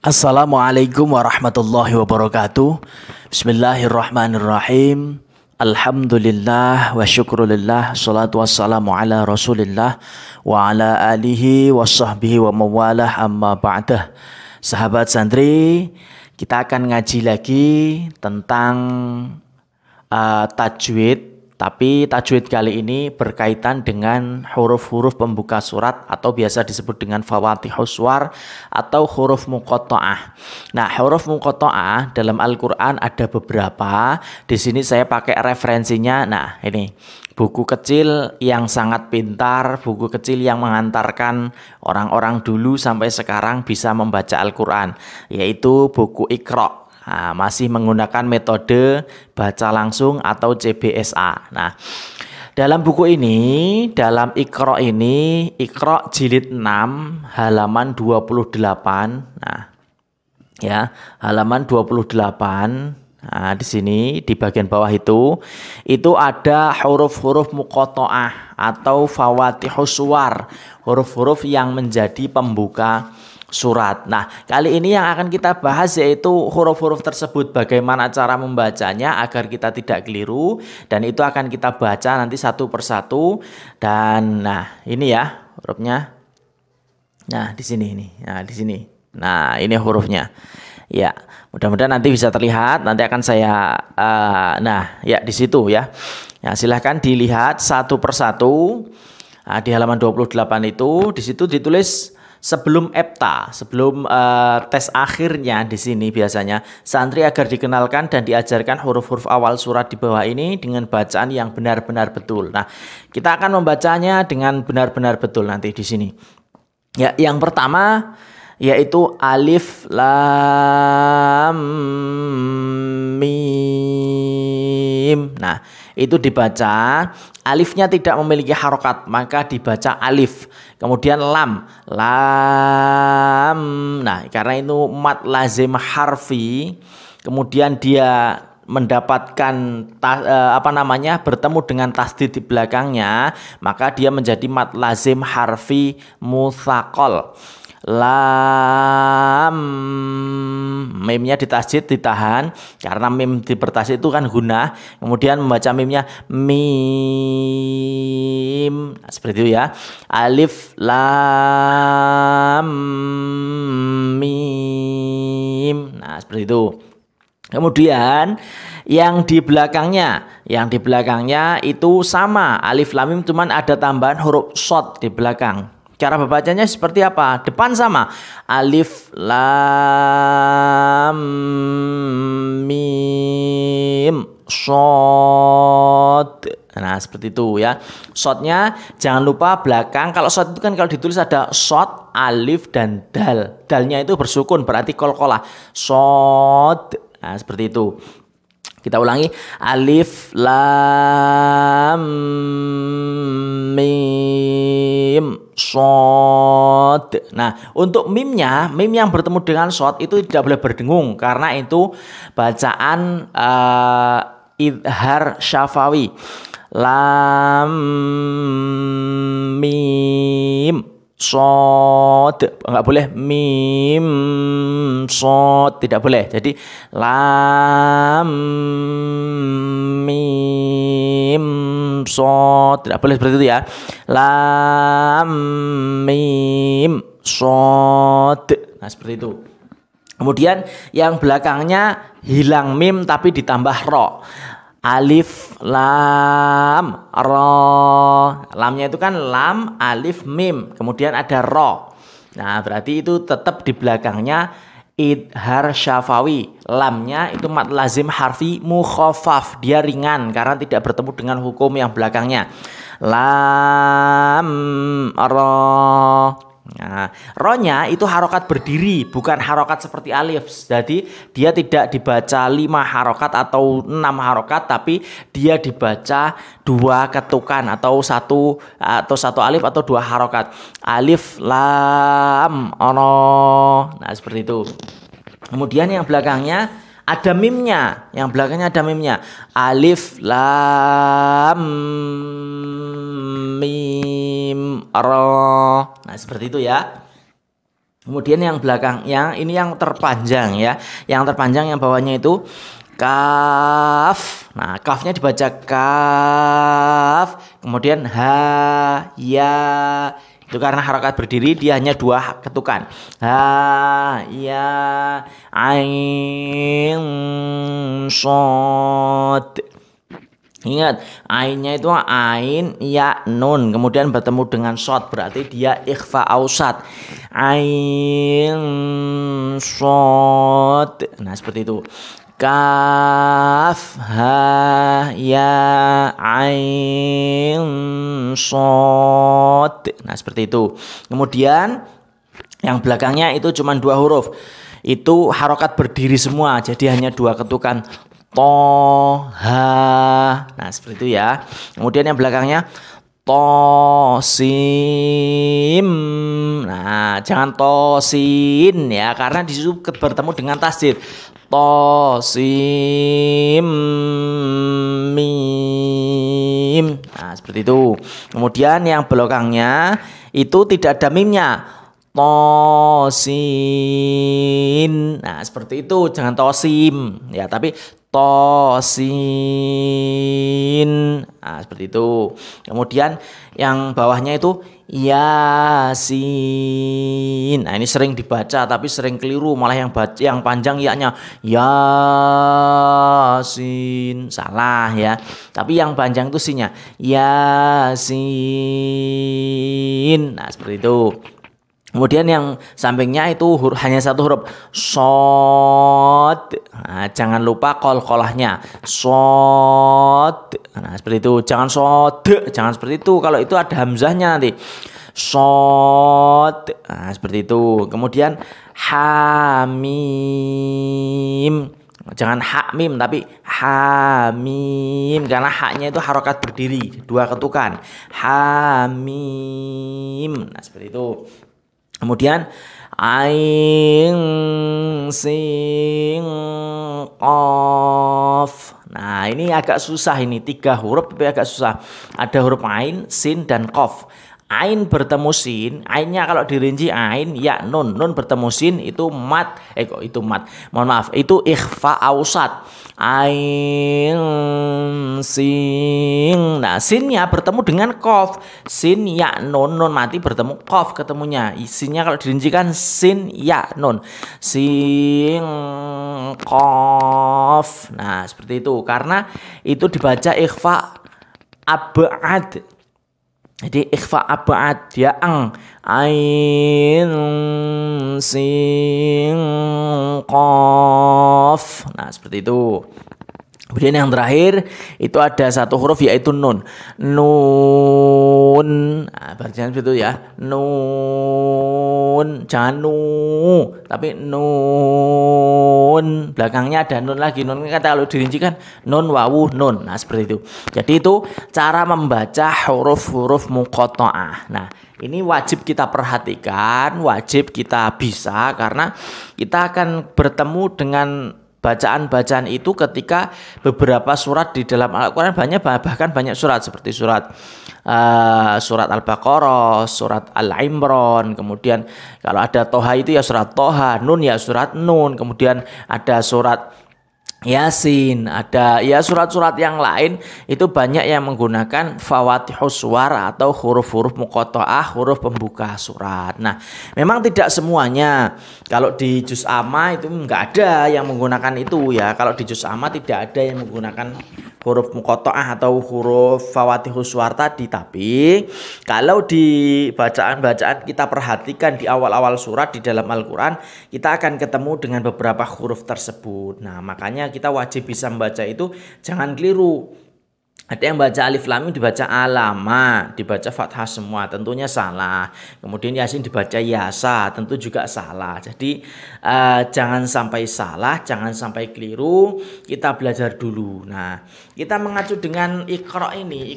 Assalamualaikum warahmatullahi wabarakatuh. Bismillahirrahmanirrahim. Alhamdulillah wa syukrulillah. Salatu wassalamu ala rasulillah wa ala alihi wa sahbihi wa mawalah amma ba'dah. Sahabat santri, kita akan ngaji lagi tentang tajwid. Tapi tajwid kali ini berkaitan dengan huruf-huruf pembuka surat atau biasa disebut dengan fawatihus suwar atau huruf muqatta'ah. Nah, huruf muqatta'ah dalam Al-Qur'an ada beberapa. Di sini saya pakai referensinya. Nah, ini buku kecil yang sangat pintar, buku kecil yang mengantarkan orang-orang dulu sampai sekarang bisa membaca Al-Qur'an, yaitu buku Iqra'. Nah, masih menggunakan metode baca langsung atau CBSA. Nah, dalam buku ini, dalam Iqra ini, Iqra jilid 6 halaman 28. Nah, ya, halaman 28. Nah, di sini di bagian bawah itu ada huruf-huruf muqatta'ah atau fawatihus suwar, huruf-huruf yang menjadi pembuka surat. Nah, kali ini yang akan kita bahas yaitu huruf-huruf tersebut, bagaimana cara membacanya agar kita tidak keliru, dan itu akan kita baca nanti satu persatu. Dan nah, ini ya hurufnya. Nah, di sini ini. Nah, di sini. Nah, ini hurufnya. Ya, mudah-mudahan nanti bisa terlihat. Nanti akan saya nah, ya di situ ya. Ya, silahkan dilihat satu persatu. Nah, di halaman 28 itu di situ ditulis sebelum EPTA, sebelum tes akhirnya di sini biasanya santri agar dikenalkan dan diajarkan huruf-huruf awal surat di bawah ini dengan bacaan yang benar-benar betul. Nah, kita akan membacanya dengan benar-benar betul nanti di sini. Ya, yang pertama yaitu alif lam mim. Nah, itu dibaca, alifnya tidak memiliki harokat, maka dibaca alif. Kemudian lam. Nah, karena itu mad lazim harfi, kemudian dia mendapatkan bertemu dengan tasdid di belakangnya, maka dia menjadi mad lazim harfi mutsaqal. Lam, mimnya ditasjid, ditahan karena mim dipertasjid itu kan gunah. Kemudian membaca mimnya mim, nah, seperti itu ya. Alif lam mim, nah seperti itu. Kemudian yang di belakangnya itu sama, alif lam mim, cuman ada tambahan huruf shad di belakang. Cara membacanya seperti apa? Depan sama, alif lam mim shad. Nah, seperti itu ya. Shadnya jangan lupa belakang. Kalau shad itu kan kalau ditulis ada shad, alif dan dal. Dalnya itu bersukun, berarti qalqalah. Shad. Nah, seperti itu. Kita ulangi, alif lam mim shad. Nah, untuk mimnya, mim yang bertemu dengan shad itu tidak boleh berdengung karena itu bacaan idhar syafawi. Lam mim shad, enggak boleh mim shad, tidak boleh. Jadi lam mim shad, tidak boleh seperti itu ya. Lam mim shad. Nah, seperti itu. Kemudian yang belakangnya hilang mim tapi ditambah ro. Alif lam ro. Lamnya itu kan lam alif mim, kemudian ada ro. Nah, berarti itu tetap di belakangnya idhar syafawi. Lamnya itu mad lazim harfi mukhaffaf, dia ringan karena tidak bertemu dengan hukum yang belakangnya. Lam ro. Nah, ronya itu harokat berdiri, bukan harokat seperti alif. Jadi dia tidak dibaca 5 harokat atau 6 harokat, tapi dia dibaca 2 ketukan atau satu alif atau 2 harokat. Alif lam ro. Nah, seperti itu. Kemudian yang belakangnya ada mimnya, yang belakangnya ada mimnya. Alif lam mim ra. Nah, seperti itu ya. Kemudian yang belakangnya ini yang terpanjang ya. Yang terpanjang yang bawahnya itu kaf. Nah, kafnya dibaca kaf. Kemudian ha, ya. Itu karena harokat berdiri dia hanya 2 ketukan. Ha, ya, ain, shod. Ingat, ainnya itu ain, ya, nun. Kemudian bertemu dengan shod, berarti dia ikhfa ausat. Ain, shod. Nah, seperti itu. Kaf, ha, ya, ain, shod. Nah, seperti itu. Kemudian yang belakangnya itu cuma 2 huruf. Itu harokat berdiri semua, jadi hanya 2 ketukan. To, ha. Nah, seperti itu ya. Kemudian yang belakangnya to, sim. Nah, jangan to, sin ya, karena di situ bertemu dengan tasdid. To, sim, mim. Nah, seperti itu. Kemudian yang belakangnya itu tidak ada mimnya. Tosin. Nah, seperti itu, jangan tosim ya, tapi tosin. Nah, seperti itu. Kemudian yang bawahnya itu yasin. Nah, ini sering dibaca tapi sering keliru, malah yang panjang ya-nya yasin. Salah ya. Tapi yang panjang itu sinya yasin. Nah, seperti itu. Kemudian yang sampingnya itu hanya 1 huruf, shod. Nah, jangan lupa qalqalahnya, shod. Nah, seperti itu. Jangan shod, jangan seperti itu. Kalau itu ada hamzahnya nanti. Shod. Nah, seperti itu. Kemudian hamim. Jangan hamim tapi hamim, karena haknya itu harokat berdiri, 2 ketukan. Hamim. Nah, seperti itu. Kemudian ain, sin, qaf. Nah, ini agak susah, ini 3 huruf tapi agak susah. Ada huruf ain, sin, dan qaf. Ain bertemu sin, ainnya kalau dirinci ain, ya, nun. Nun bertemu sin itu mat. Kok itu mat? Mohon maaf, itu ikhfa ausat. Ain, sin. Nah, sinnya bertemu dengan qaf. Sin, ya, nun. Nun mati bertemu qaf ketemunya. Sinnya kalau dirincikan sin, ya, nun. Sin, qaf. Nah, seperti itu. Karena itu dibaca ikhfa ab'ad. Jadi ikhfa ab'ad, dia ain, sin, qaf. Nah, seperti itu. Kemudian yang terakhir itu ada 1 huruf yaitu nun. Nun. Nah, bacaan itu ya. Nun. Jangan nu, tapi nun. Belakangnya ada nun lagi. Nun kata kalau dirincikan nun, wawu, nun. Nah, seperti itu. Jadi itu cara membaca huruf-huruf muqatta'ah. Nah, ini wajib kita perhatikan, wajib kita bisa, karena kita akan bertemu dengan bacaan-bacaan itu ketika beberapa surat di dalam Al-Quran, bahkan banyak surat seperti surat Al-Baqarah, surat Al-Imran, kemudian kalau ada Toha itu ya surat Toha, Nun ya surat Nun, kemudian ada surat Yasin, ada ya surat-surat yang lain itu banyak yang menggunakan fawatihus suwar atau huruf-huruf muqatta'ah, huruf pembuka surat. Nah, memang tidak semuanya. Kalau di juz amma itu enggak ada yang menggunakan itu ya. Kalau di juz amma tidak ada yang menggunakan huruf muqatta'ah atau huruf fawatihus suwar tadi. Tapi kalau di bacaan-bacaan kita perhatikan di awal-awal surat di dalam Al-Quran, kita akan ketemu dengan beberapa huruf tersebut. Nah, makanya kita wajib bisa membaca itu, jangan keliru. Ada yang baca alif lam mim dibaca alama, dibaca fathah semua, tentunya salah. Kemudian yasin dibaca yasa, tentu juga salah. Jadi jangan sampai salah, jangan sampai keliru. Kita belajar dulu. Nah, kita mengacu dengan Iqra ini,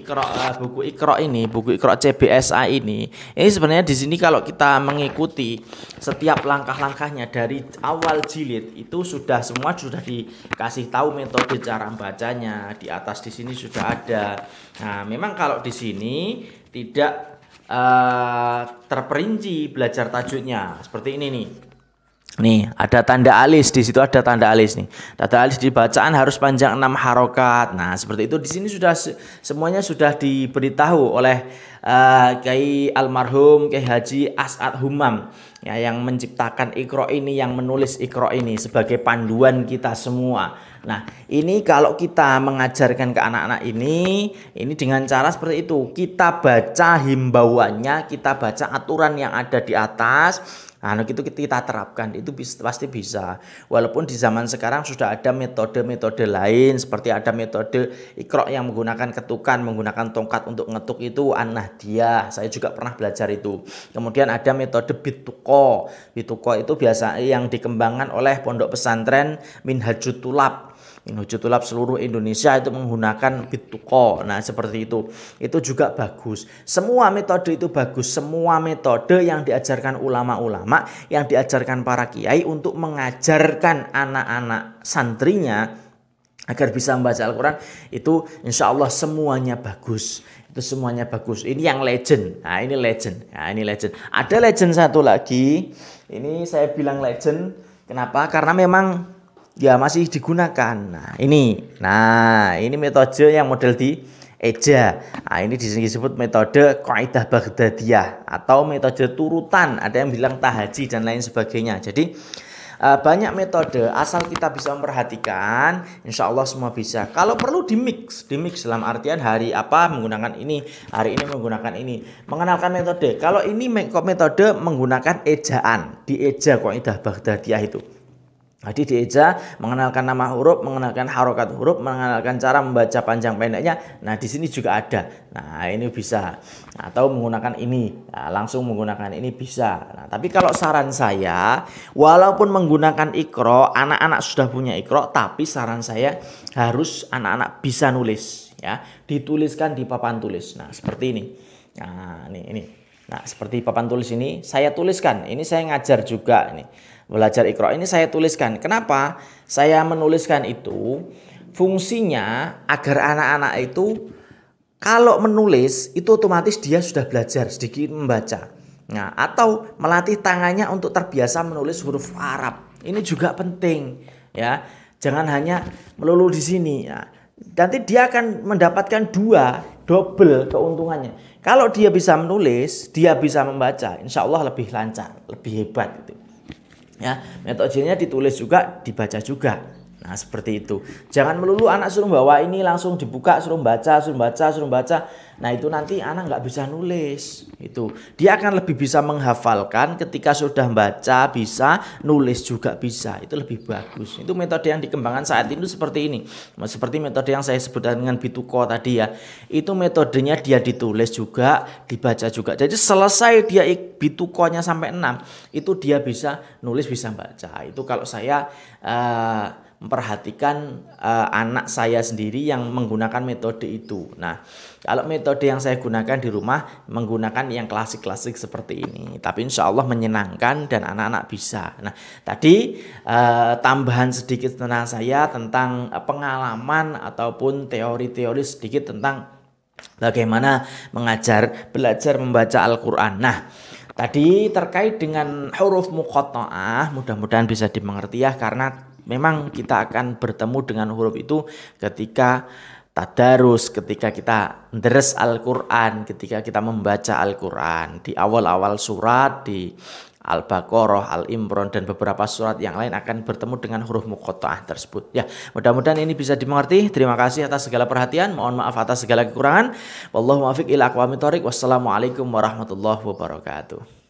buku Iqra CBSA ini. Ini sebenarnya di sini kalau kita mengikuti setiap langkah-langkahnya dari awal jilid itu sudah dikasih tahu metode cara bacanya. Di atas di sini sudah ada. Nah, memang kalau di sini tidak terperinci belajar tajwidnya. Seperti ini nih. Nih, ada tanda alis, di situ ada tanda alis nih. Tanda alis di bacaan harus panjang 6 harokat. Nah, seperti itu di sini sudah semuanya sudah diberitahu oleh Kiai almarhum Kiai Haji As'ad Humam ya, yang menciptakan Iqra ini, yang menulis Iqra ini sebagai panduan kita semua. Nah, ini kalau kita mengajarkan ke anak-anak ini dengan cara seperti itu. Kita baca himbauannya, kita baca aturan yang ada di atas. Nah, itu kita terapkan, itu pasti bisa. Walaupun di zaman sekarang sudah ada metode-metode lain, seperti ada metode Iqra yang menggunakan ketukan, menggunakan tongkat untuk ngetuk, itu An-Nahdiyah. Saya juga pernah belajar itu. Kemudian ada metode Bituqo. Bituqo itu biasa yang dikembangkan oleh pondok pesantren Minhajut Tulab. Minhajut Tulab seluruh Indonesia itu menggunakan Bituqo. Nah, seperti itu. Itu juga bagus. Semua metode itu bagus. Semua metode yang diajarkan ulama-ulama, yang diajarkan para kiai untuk mengajarkan anak-anak santrinya agar bisa membaca Al-Quran, itu insya Allah semuanya bagus. Itu semuanya bagus. Ini yang legend. Nah, ini legend. Nah, ini legend. Ada legend satu lagi. Ini saya bilang legend. Kenapa? Karena memang ya masih digunakan. Nah, ini metode yang model di eja. Nah, ini disebut metode Qaidah Baghdadiyah atau metode turutan. Ada yang bilang tahaji dan lain sebagainya. Jadi banyak metode, asal kita bisa memperhatikan, insya Allah semua bisa. Kalau perlu dimix dalam artian hari apa menggunakan ini, hari ini menggunakan ini. Mengenalkan metode. Kalau ini metode menggunakan ejaan, dieja Qaidah Baghdadiyah itu. Jadi dieja, mengenalkan nama huruf, mengenalkan harokat huruf, mengenalkan cara membaca panjang pendeknya. Nah, di sini juga ada. Nah, ini bisa. Atau menggunakan ini, nah, langsung menggunakan ini bisa. Nah, tapi kalau saran saya, walaupun menggunakan Iqra, anak-anak sudah punya Iqra, tapi saran saya harus anak-anak bisa nulis, ya, dituliskan di papan tulis. Nah, seperti ini. Nah, ini. Nah, seperti papan tulis ini saya tuliskan. Ini saya ngajar juga ini. Belajar Iqra ini saya tuliskan. Kenapa? Saya menuliskan itu fungsinya agar anak-anak itu kalau menulis itu otomatis dia sudah belajar sedikit membaca. Nah, atau melatih tangannya untuk terbiasa menulis huruf Arab. Ini juga penting, ya. Jangan hanya melulu di sini, ya. Nanti dia akan mendapatkan double keuntungannya. Kalau dia bisa menulis, dia bisa membaca, insya Allah lebih lancar, lebih hebat itu. Ya, metodenya ditulis juga, dibaca juga. Nah, seperti itu. Jangan melulu anak suruh bawa ini langsung dibuka, suruh baca. Nah, itu nanti anak nggak bisa nulis. Itu dia akan lebih bisa menghafalkan ketika sudah baca bisa, nulis juga bisa. Itu lebih bagus. Itu metode yang dikembangkan saat itu seperti ini. Seperti metode yang saya sebutkan dengan Bituqo tadi ya. Itu metodenya dia ditulis juga, dibaca juga. Jadi selesai dia Bituqonya sampai 6, itu dia bisa nulis, bisa baca. Itu kalau saya memperhatikan anak saya sendiri yang menggunakan metode itu. Nah, kalau metode yang saya gunakan di rumah menggunakan yang klasik-klasik seperti ini, tapi insya Allah menyenangkan dan anak-anak bisa. Nah, tadi tambahan sedikit tentang saya, tentang pengalaman ataupun teori-teori sedikit tentang bagaimana belajar membaca Al-Quran. Nah, tadi terkait dengan huruf muqatta'ah, mudah-mudahan bisa dimengerti ya, karena memang kita akan bertemu dengan huruf itu ketika tadarus, ketika kita deres Al-Quran, ketika kita membaca Al-Quran di awal-awal surat, di Al-Baqarah, Al-Imran, dan beberapa surat yang lain akan bertemu dengan huruf muqatta'ah tersebut. Ya, mudah-mudahan ini bisa dimengerti. Terima kasih atas segala perhatian. Mohon maaf atas segala kekurangan. Wallahu muwaffiq ila aqwamit thoriq. Wassalamualaikum warahmatullahi wabarakatuh.